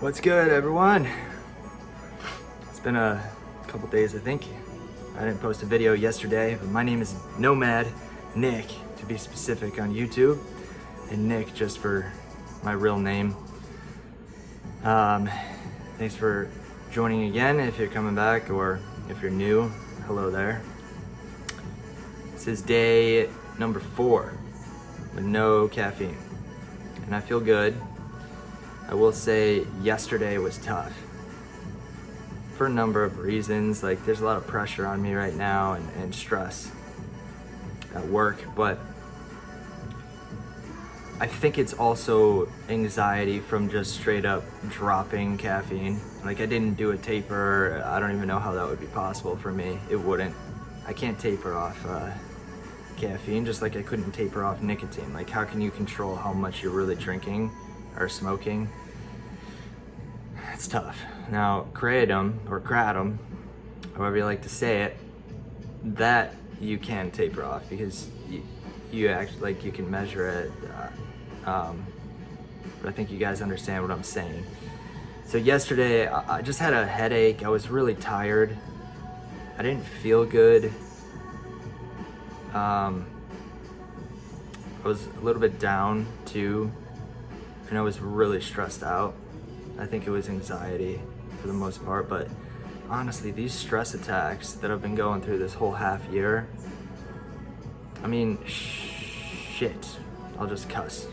What's good, everyone? It's been a couple days, I think. I didn't post a video yesterday, but my name is Nomad Nick, to be specific, on YouTube, and Nick just for my real name. Thanks for joining again if you're coming back, or if you're new, hello there. This is day number 4 with no caffeine, and I feel good. I will say yesterday was tough for a number of reasons. Like, there's a lot of pressure on me right now and stress at work, but I think it's also anxiety from just straight up dropping caffeine. Like, I didn't do a taper. I don't even know how that would be possible for me. It wouldn't. I can't taper off caffeine, just like I couldn't taper off nicotine. Like, how can you control how much you're really drinking or smoking? It's tough. Now, kratom, or kratom, however you like to say it, that you can taper off because you actually, like, you can measure it. But I think you guys understand what I'm saying. So yesterday, I just had a headache. I was really tired. I didn't feel good. I was a little bit down too, and I was really stressed out. I think it was anxiety for the most part, but honestly, these stress attacks that I've been going through this whole half year, I mean, shit, I'll just cuss.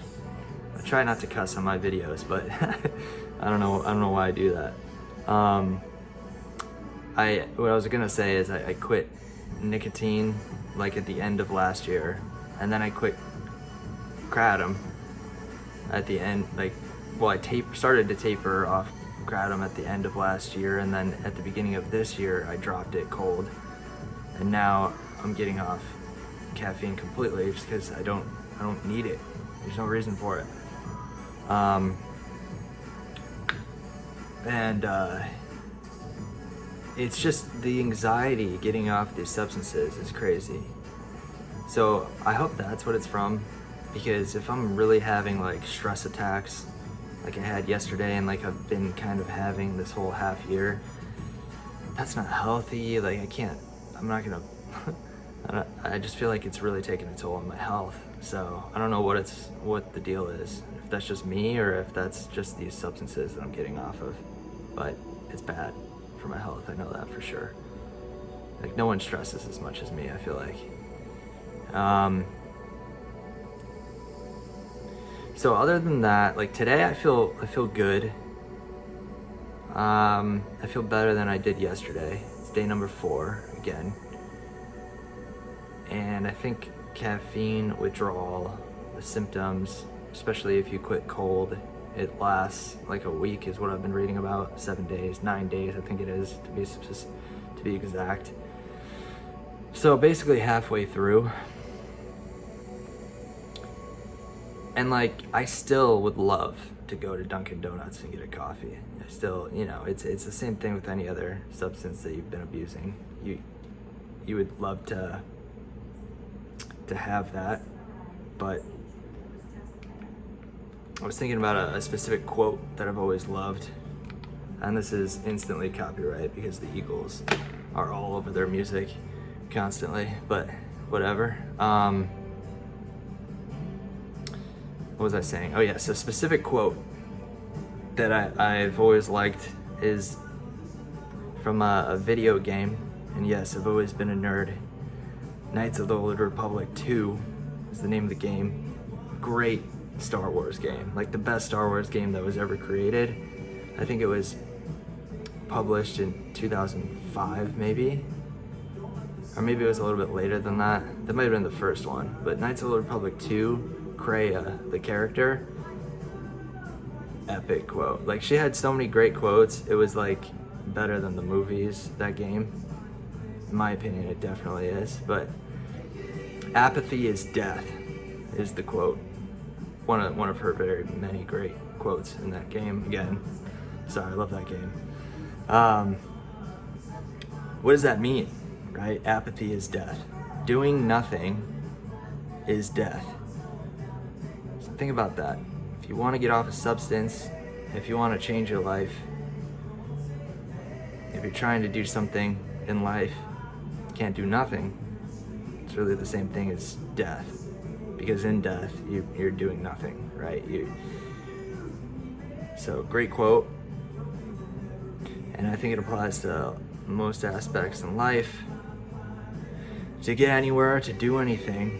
I try not to cuss on my videos, but I don't know why I do that. What I was gonna say is I quit nicotine like at the end of last year, and then I quit kratom at the end, like, well, I started to taper off kratom at the end of last year, and then at the beginning of this year I dropped it cold, and now I'm getting off caffeine completely just because I don't need it. There's no reason for it. It's just the anxiety getting off these substances is crazy. So I hope that's what it's from, because if I'm really having like stress attacks like I had yesterday, and like I've been kind of having this whole half year, that's not healthy. Like, I'm not gonna, I just feel like it's really taking a toll on my health. So I don't know what the deal is, if that's just me or if that's just these substances that I'm getting off of, but it's bad for my health. I know that for sure. Like, no one stresses as much as me, I feel like. So other than that, like today I feel good. I feel better than I did yesterday. It's day number 4 again. And I think caffeine withdrawal, the symptoms, especially if you quit cold, it lasts like a week is what I've been reading about. 7 days, 9 days, I think it is, to be exact. So basically halfway through. And like, I still would love to go to Dunkin' Donuts and get a coffee. I still, it's the same thing with any other substance that you've been abusing. You would love to have that, but I was thinking about a specific quote that I've always loved, and this is instantly copyright because the Eagles are all over their music constantly, but whatever. What was I saying? Oh yeah, so a specific quote that I've always liked is from a video game, and yes, I've always been a nerd. Knights of the Old Republic 2 is the name of the game. Great Star Wars game, like the best Star Wars game that was ever created. I think it was published in 2005 maybe, or maybe it was a little bit later than that. That might have been the first one, but Knights of the Old Republic 2, Kreia, the character, epic quote. Like, she had so many great quotes. It was like better than the movies, that game. In my opinion, it definitely is. But apathy is death is the quote. One of her very many great quotes in that game. Again, sorry, I love that game. What does that mean, right? Apathy is death. Doing nothing is death. So think about that. If you want to get off a substance, if you want to change your life, if you're trying to do something in life, you can't do nothing. It's really the same thing as death, because in death you're doing nothing, right? So great quote, and I think it applies to most aspects in life. To get anywhere, to do anything,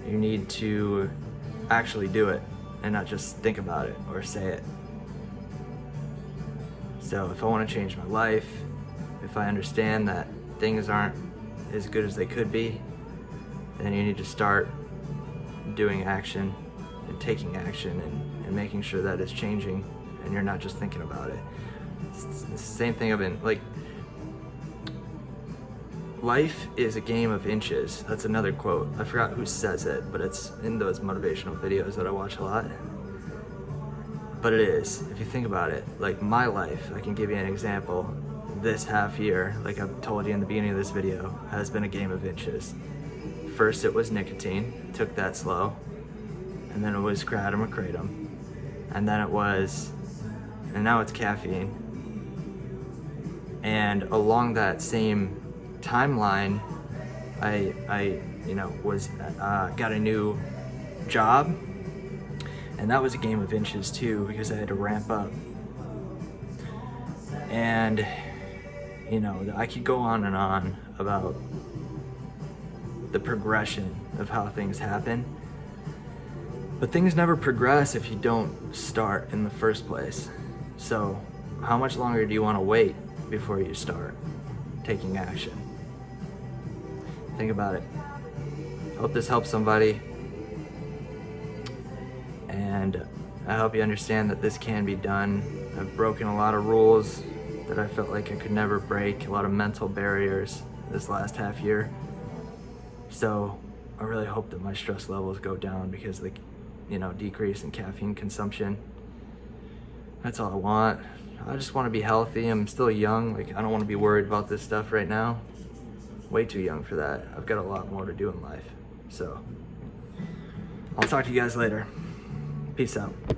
you need to actually do it and not just think about it or say it. So if I want to change my life, if I understand that things aren't as good as they could be, then you need to start doing action and taking action and making sure that it's changing and you're not just thinking about it. It's the same thing I've been like. Life is a game of inches. That's another quote. I forgot who says it, but it's in those motivational videos that I watch a lot. But it is, if you think about it, like my life, I can give you an example. This half year, like I've told you in the beginning of this video, has been a game of inches. First it was nicotine, took that slow, and then it was kratom or kratom, and then and now it's caffeine. And along that same timeline, I got a new job, and that was a game of inches too, because I had to ramp up. And I could go on and on about the progression of how things happen, but things never progress if you don't start in the first place. So how much longer do you want to wait before you start taking action? Think about it. Hope this helps somebody, and I hope you understand that this can be done. I've broken a lot of rules that I felt like I could never break, a lot of mental barriers this last half year. So I really hope that my stress levels go down because of the decrease in caffeine consumption. That's all I want. I just want to be healthy. I'm still young. I don't want to be worried about this stuff right now. Way too young for that. I've got a lot more to do in life. So I'll talk to you guys later. Peace out.